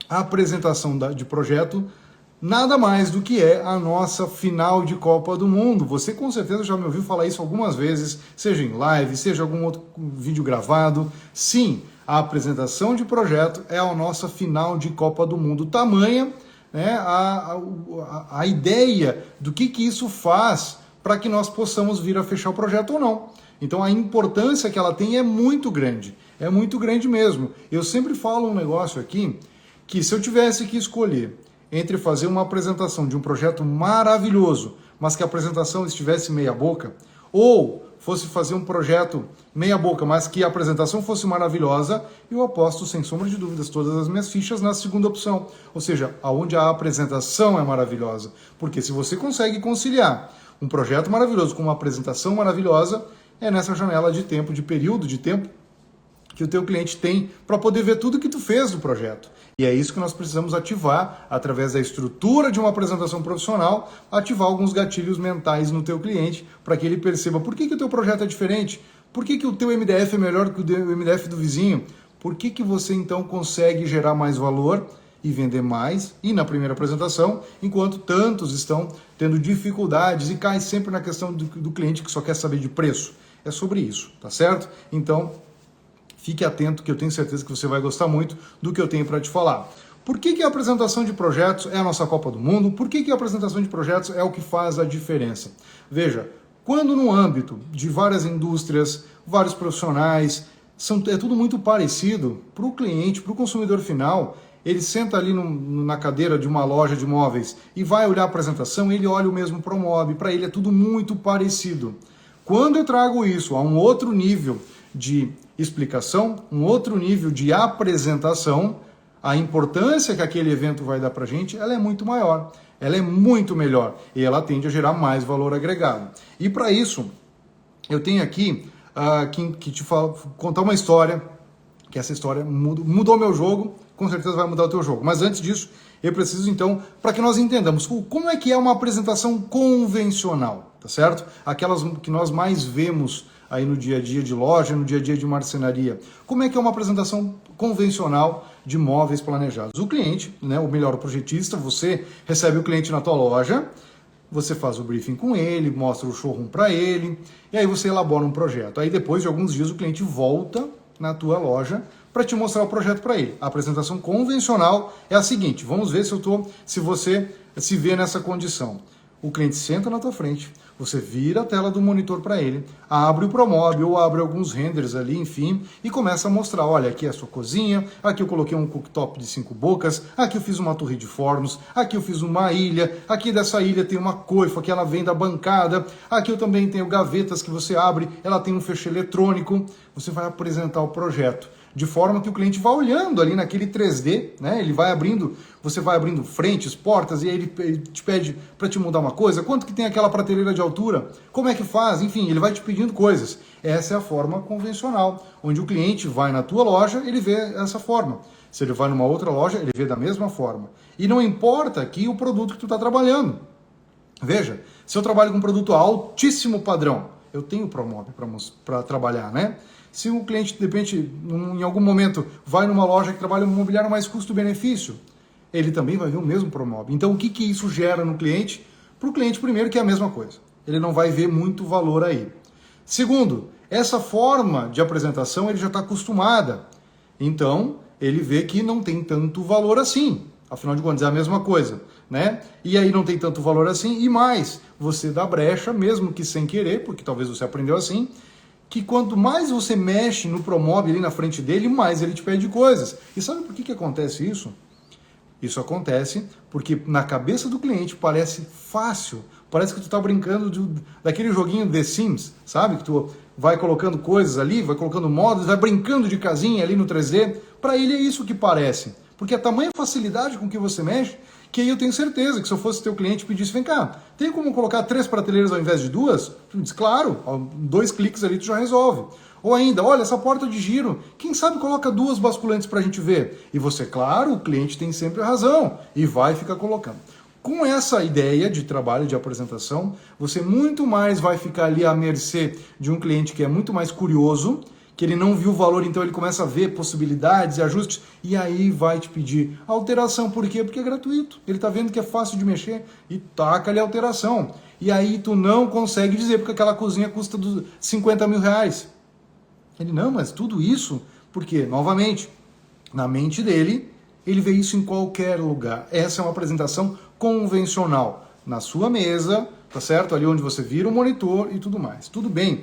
A apresentação de projeto nada mais do que é a nossa final de Copa do Mundo. Você com certeza já me ouviu falar isso algumas vezes, seja em live, seja algum outro vídeo gravado. Sim, a apresentação de projeto é a nossa final de Copa do Mundo. Tamanha, né, a ideia do que isso faz para que nós possamos vir a fechar o projeto ou não. Então a importância que ela tem é muito grande mesmo. Eu sempre falo um negócio aqui, que se eu tivesse que escolher entre fazer uma apresentação de um projeto maravilhoso, mas que a apresentação estivesse meia boca, ou fosse fazer um projeto meia boca, mas que a apresentação fosse maravilhosa, eu aposto sem sombra de dúvidas todas as minhas fichas na segunda opção, ou seja, aonde a apresentação é maravilhosa. Porque se você consegue conciliar um projeto maravilhoso com uma apresentação maravilhosa, é nessa janela de tempo, de período de tempo, que o teu cliente tem para poder ver tudo que tu fez do projeto. E é isso que nós precisamos ativar através da estrutura de uma apresentação profissional, ativar alguns gatilhos mentais no teu cliente para que ele perceba por que o teu projeto é diferente, por que o teu MDF é melhor que o MDF do vizinho, por que você então consegue gerar mais valor e vender mais, e na primeira apresentação, enquanto tantos estão tendo dificuldades e cai sempre na questão do cliente que só quer saber de preço. É sobre isso, tá certo? Então, fique atento que eu tenho certeza que você vai gostar muito do que eu tenho para te falar. Por que a apresentação de projetos é a nossa Copa do Mundo? Por que a apresentação de projetos é o que faz a diferença? Veja, quando no âmbito de várias indústrias, vários profissionais, é tudo muito parecido, para o cliente, para o consumidor final, ele senta ali na cadeira de uma loja de móveis e vai olhar a apresentação, ele olha o mesmo Promob, para ele é tudo muito parecido. Quando eu trago isso a um outro nível de explicação, um outro nível de apresentação, a importância que aquele evento vai dar para a gente, ela é muito maior, ela é muito melhor e ela tende a gerar mais valor agregado. E para isso, eu tenho aqui que te contar uma história, que essa história mudou meu jogo, com certeza vai mudar o teu jogo. Mas antes disso, eu preciso então, para que nós entendamos como é que é uma apresentação convencional, tá certo? Aquelas que nós mais vemos aí no dia a dia de loja, no dia a dia de marcenaria. Como é que é uma apresentação convencional de móveis planejados? O cliente, né, ou melhor, o projetista, você recebe o cliente na tua loja, você faz o briefing com ele, mostra o showroom para ele, e aí você elabora um projeto. Aí depois de alguns dias o cliente volta na tua loja para te mostrar o projeto para ele. A apresentação convencional é a seguinte, vamos ver se você se vê nessa condição. O cliente senta na tua frente, você vira a tela do monitor para ele, abre o Promob ou abre alguns renders ali, enfim, e começa a mostrar, olha, aqui é a sua cozinha, aqui eu coloquei um cooktop de 5 bocas, aqui eu fiz uma torre de fornos, aqui eu fiz uma ilha, aqui dessa ilha tem uma coifa que ela vem da bancada, aqui eu também tenho gavetas que você abre, ela tem um fecho eletrônico, você vai apresentar o projeto. De forma que o cliente vai olhando ali naquele 3D, né? Ele vai abrindo, você vai abrindo frentes, portas, e aí ele te pede para te mudar uma coisa, quanto que tem aquela prateleira de altura, como é que faz, enfim, ele vai te pedindo coisas. Essa é a forma convencional, onde o cliente vai na tua loja, ele vê essa forma. Se ele vai numa outra loja, ele vê da mesma forma. E não importa aqui o produto que tu está trabalhando. Veja, se eu trabalho com um produto altíssimo padrão, eu tenho Promob para trabalhar, né? Se o cliente, de repente, em algum momento, vai numa loja que trabalha um mobiliário mais custo-benefício, ele também vai ver o mesmo Promob. Então, o que isso gera no cliente? Para o cliente, primeiro, que é a mesma coisa. Ele não vai ver muito valor aí. Segundo, essa forma de apresentação ele já está acostumada. Então, ele vê que não tem tanto valor assim. Afinal de contas, é a mesma coisa, né? E aí não tem tanto valor assim. E mais, você dá brecha, mesmo que sem querer, porque talvez você aprendeu assim, que quanto mais você mexe no Promob ali na frente dele, mais ele te pede coisas. E sabe por que acontece isso? Isso acontece porque na cabeça do cliente parece fácil, parece que tu tá brincando daquele joguinho The Sims, sabe? Que tu vai colocando coisas ali, vai colocando modos, vai brincando de casinha ali no 3D. Para ele é isso que parece, porque a tamanha facilidade com que você mexe, que aí eu tenho certeza que se eu fosse teu cliente e pedisse, vem cá, tem como colocar 3 prateleiras ao invés de 2? Tu diz, claro, 2 cliques ali tu já resolve. Ou ainda, olha, essa porta de giro, quem sabe coloca 2 basculantes para a gente ver? E você, claro, o cliente tem sempre a razão e vai ficar colocando. Com essa ideia de trabalho, de apresentação, você muito mais vai ficar ali à mercê de um cliente que é muito mais curioso, que ele não viu o valor, então ele começa a ver possibilidades e ajustes, e aí vai te pedir alteração. Por quê? Porque é gratuito. Ele está vendo que é fácil de mexer e taca ali a alteração. E aí tu não consegue dizer, porque aquela cozinha custa 50 mil reais. Ele, não, mas tudo isso, porque, novamente, na mente dele, ele vê isso em qualquer lugar. Essa é uma apresentação convencional. Na sua mesa, tá certo? Ali onde você vira o monitor e tudo mais. Tudo bem,